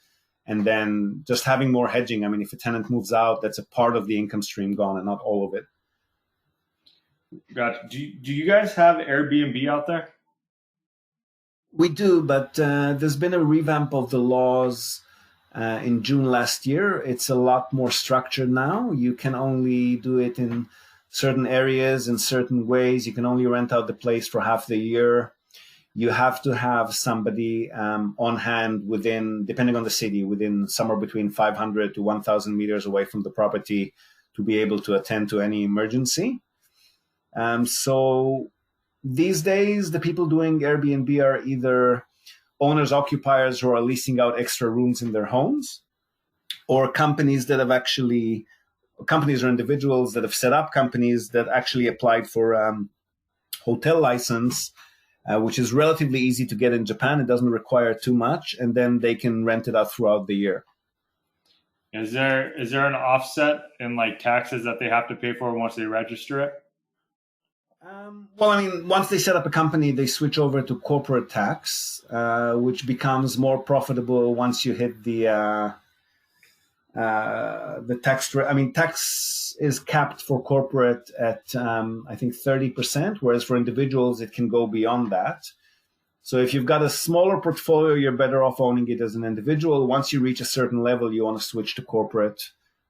and then just having more hedging. If a tenant moves out, that's a part of the income stream gone and not all of it. Gotcha. Do you guys have Airbnb out there? We do, but there's been a revamp of the laws in June last year. It's a lot more structured now. You can only do it in certain areas in certain ways. You can only rent out the place for half the year. You have to have somebody on hand within, depending on the city, within somewhere between 500 to 1,000 meters away from the property to be able to attend to any emergency. So these days, the people doing Airbnb are either owners, occupiers who are leasing out extra rooms in their homes, or companies or individuals that have set up companies that actually applied for hotel license, which is relatively easy to get in Japan. It doesn't require too much, and then they can rent it out throughout the year. Is there an offset in like taxes that they have to pay for once they register it? Once they set up a company, they switch over to corporate tax, which becomes more profitable once you hit the tax rate. Tax is capped for corporate at, I think, 30%, whereas for individuals, it can go beyond that. So if you've got a smaller portfolio, you're better off owning it as an individual. Once you reach a certain level, you want to switch to corporate.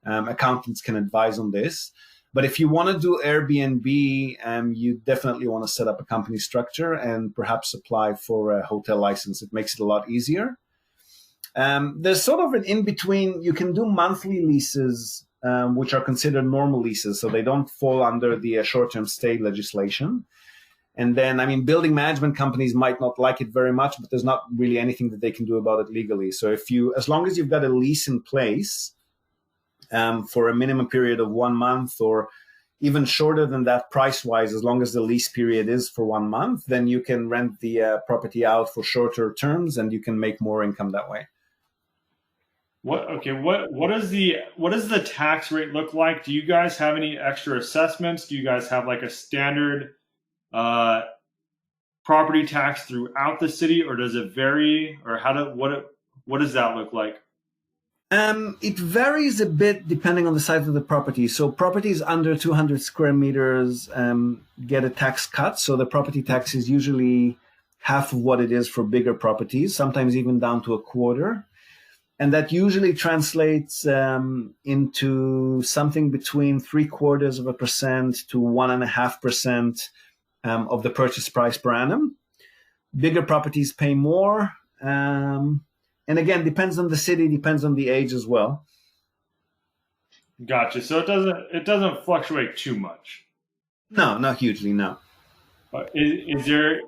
Accountants can advise on this. But if you want to do Airbnb, you definitely want to set up a company structure and perhaps apply for a hotel license. It makes it a lot easier. There's sort of an in-between. You can do monthly leases, which are considered normal leases, so they don't fall under the short-term stay legislation. And then, I mean, building management companies might not like it very much, but there's not really anything that they can do about it legally. So as long as you've got a lease in place for a minimum period of 1 month, or even shorter than that price-wise, as long as the lease period is for 1 month, then you can rent the property out for shorter terms, and you can make more income that way. What does the tax rate look like? Do you guys have any extra assessments? Do you guys have like a standard property tax throughout the city, or does it vary, or what does that look like? It varies a bit depending on the size of the property. So properties under 200 square meters get a tax cut. So the property tax is usually half of what it is for bigger properties, sometimes even down to a quarter. And that usually translates into something between 0.75% to 1.5% of the purchase price per annum. Bigger properties pay more. And again, depends on the city, depends on the age as well. Gotcha. So it doesn't fluctuate too much. No, not hugely, no. Is there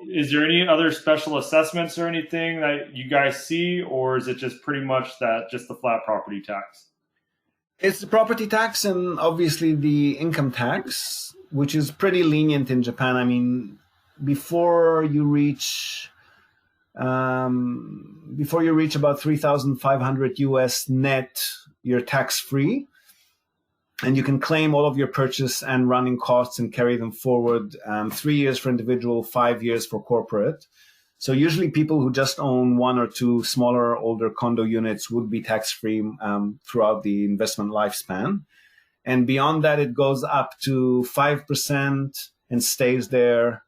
any other special assessments or anything that you guys see, or is it just pretty much just the flat property tax? It's the property tax and obviously the income tax, which is pretty lenient in Japan. I mean, before you reach about 3,500 US net, you're tax free. And you can claim all of your purchase and running costs and carry them forward 3 years for individual, 5 years for corporate. So usually people who just own 1 or 2 smaller, older condo units would be tax-free throughout the investment lifespan. And beyond that, it goes up to 5% and stays there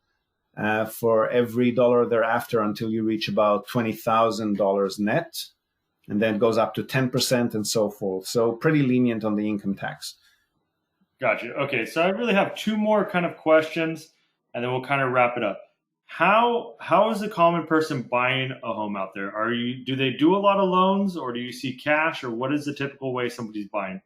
for every dollar thereafter until you reach about $20,000 net. And then it goes up to 10% and so forth. So pretty lenient on the income tax. Gotcha. Okay, so I really have 2 more kind of questions, and then we'll kind of wrap it up. How is a common person buying a home out there? Do they do a lot of loans, or do you see cash, or what is the typical way somebody's buying?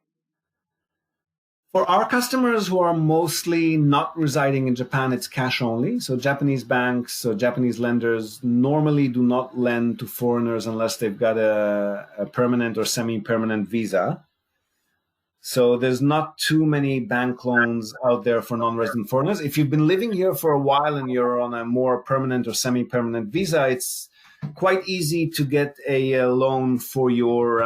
For our customers who are mostly not residing in Japan, it's cash only. So Japanese banks, so Japanese lenders normally do not lend to foreigners unless they've got a permanent or semi-permanent visa. So there's not too many bank loans out there for non-resident foreigners. If you've been living here for a while and you're on a more permanent or semi-permanent visa, it's quite easy to get a loan for your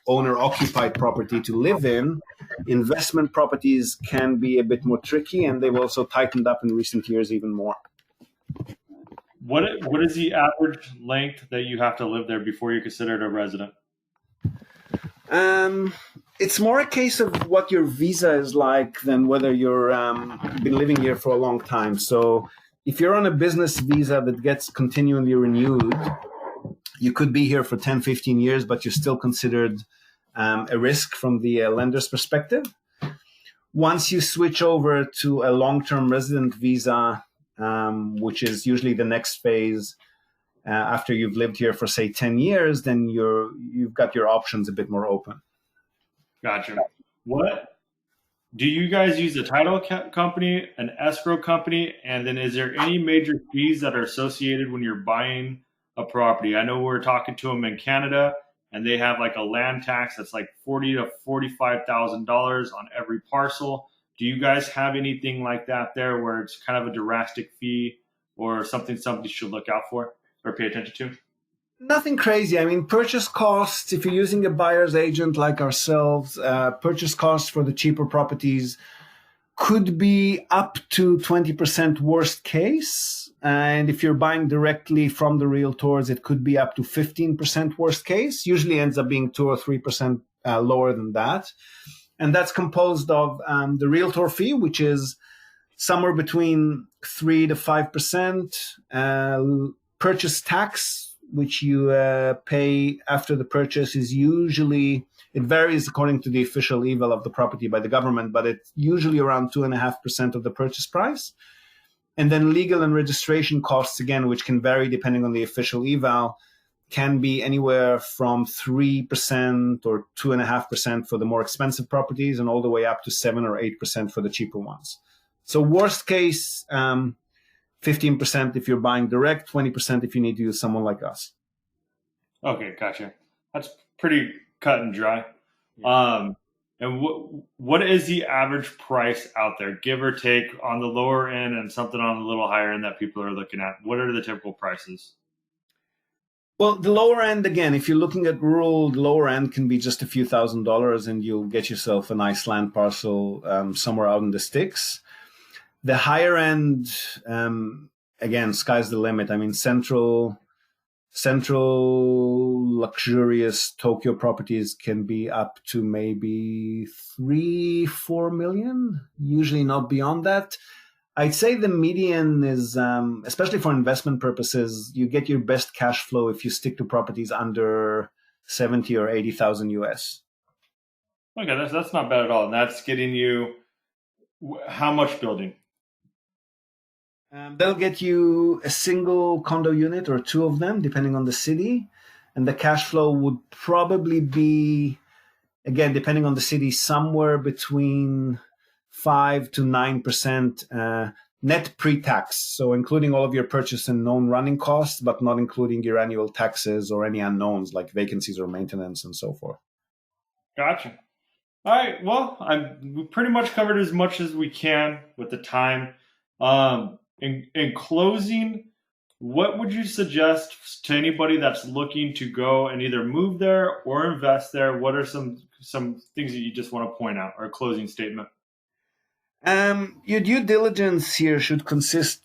owner-occupied property to live in. Investment properties can be a bit more tricky, and they've also tightened up in recent years even more. What is the average length that you have to live there before you're considered a resident? It's more a case of what your visa is like than whether you're been living here for a long time. So if you're on a business visa that gets continually renewed, you could be here for 10, 15 years, but you're still considered a risk from the lender's perspective. Once you switch over to a long-term resident visa, which is usually the next phase after you've lived here for, say, 10 years, then you've got your options a bit more open. Gotcha. What do you guys use? A title company, an escrow company, and then is there any major fees that are associated when you're buying a property? I know we're talking to them in Canada, and they have like a land tax that's like $40,000 to $45,000 on every parcel. Do you guys have anything like that there, where it's kind of a drastic fee or something somebody should look out for or pay attention to? Nothing crazy. I mean, purchase costs, if you're using a buyer's agent like ourselves, purchase costs for the cheaper properties could be up to 20% worst case. And if you're buying directly from the realtors, it could be up to 15% worst case. Usually ends up being 2 or 3% lower than that. And that's composed of the realtor fee, which is somewhere between 3 to 5%, purchase tax, which you pay after the purchase is usually, it varies according to the official eval of the property by the government, but it's usually around 2.5% of the purchase price. And then legal and registration costs, again, which can vary depending on the official eval, can be anywhere from 3% or 2.5% for the more expensive properties and all the way up to 7 or 8% for the cheaper ones. So worst case, 15% if you're buying direct, 20% if you need to use someone like us. Okay, gotcha. That's pretty cut and dry. Yeah. And what is the average price out there, give or take, on the lower end and something on the little higher end that people are looking at? What are the typical prices? Well, the lower end, again, if you're looking at rural, the lower end can be just a few $1,000s and you'll get yourself a nice land parcel somewhere out in the sticks. The higher end, again, sky's the limit. I mean, central luxurious Tokyo properties can be up to maybe 3-4 million, usually not beyond that. I'd say the median is, especially for investment purposes, you get your best cash flow if you stick to properties under 70 or 80,000 US. Okay, that's not bad at all. And that's getting you how much building? They'll get you a single condo unit or two of them, depending on the city. And the cash flow would probably be, again, depending on the city, somewhere between 5 to 9% net pre-tax. So including all of your purchase and known running costs, but not including your annual taxes or any unknowns like vacancies or maintenance and so forth. Gotcha. All right. Well, we pretty much covered as much as we can with the time. In closing, what would you suggest to anybody that's looking to go and either move there or invest there? What are some things that you just want to point out, or a closing statement? Your due diligence here should consist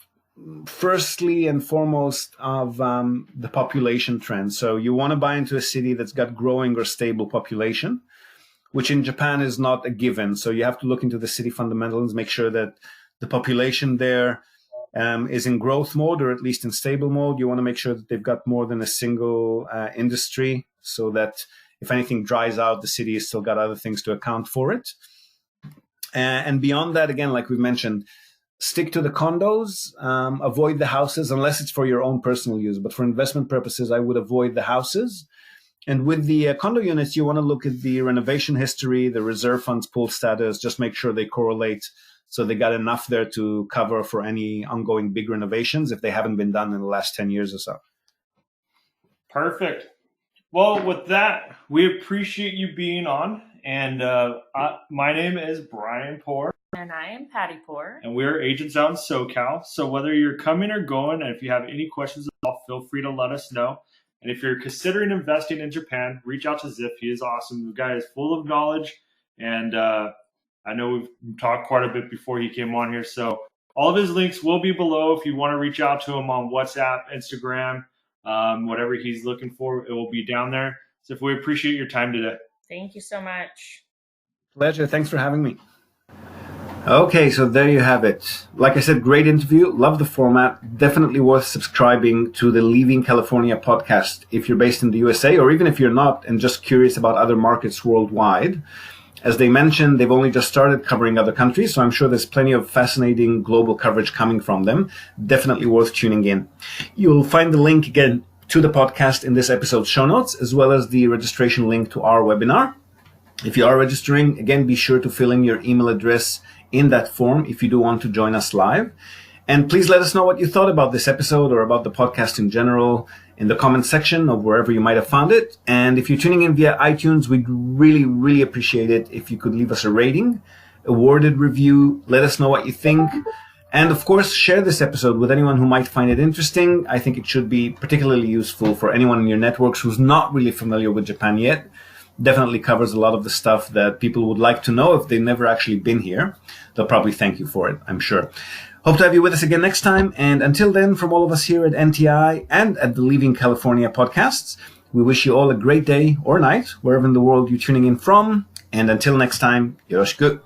firstly and foremost of the population trend. So you want to buy into a city that's got growing or stable population, which in Japan is not a given. So you have to look into the city fundamentals, make sure that the population there is in growth mode or at least in stable mode. You want to make sure that they've got more than a single industry so that if anything dries out, the city has still got other things to account for it. And beyond that, again, like we've mentioned, stick to the condos, avoid the houses unless it's for your own personal use. But for investment purposes, I would avoid the houses. And with the condo units, you want to look at the renovation history, the reserve funds pool status, just make sure they correlate so they got enough there to cover for any ongoing big renovations if they haven't been done in the last 10 years or so. Perfect. Well, with that, we appreciate you being on. And my name is Brian Poor. And I am Patty Poor. And we're agents out in SoCal. So whether you're coming or going, and if you have any questions at all, feel free to let us know. And if you're considering investing in Japan, reach out to Zip. He is awesome. The guy is full of knowledge. And I know we've talked quite a bit before he came on here. So all of his links will be below if you want to reach out to him on WhatsApp, Instagram, whatever he's looking for, it will be down there. So if we appreciate your time today. Thank you so much. Pleasure. Thanks for having me. Okay, so there you have it. Like I said, great interview. Love the format. Definitely worth subscribing to the Leaving California podcast if you're based in the USA, or even if you're not and just curious about other markets worldwide. As they mentioned, they've only just started covering other countries, so I'm sure there's plenty of fascinating global coverage coming from them. Definitely worth tuning in. You'll find the link again to the podcast in this episode's show notes, as well as the registration link to our webinar. If you are registering, again, be sure to fill in your email address in that form if you do want to join us live. And please let us know what you thought about this episode or about the podcast in general in the comment section of wherever you might have found it. And if you're tuning in via iTunes, we'd really, really appreciate it if you could leave us a rating, a worded review, let us know what you think. And of course, share this episode with anyone who might find it interesting. I think it should be particularly useful for anyone in your networks who's not really familiar with Japan yet. Definitely covers a lot of the stuff that people would like to know if they've never actually been here. They'll probably thank you for it, I'm sure. Hope to have you with us again next time. And until then, from all of us here at NTI and at the Leaving California podcasts, we wish you all a great day or night, wherever in the world you're tuning in from. And until next time, yoroshiku.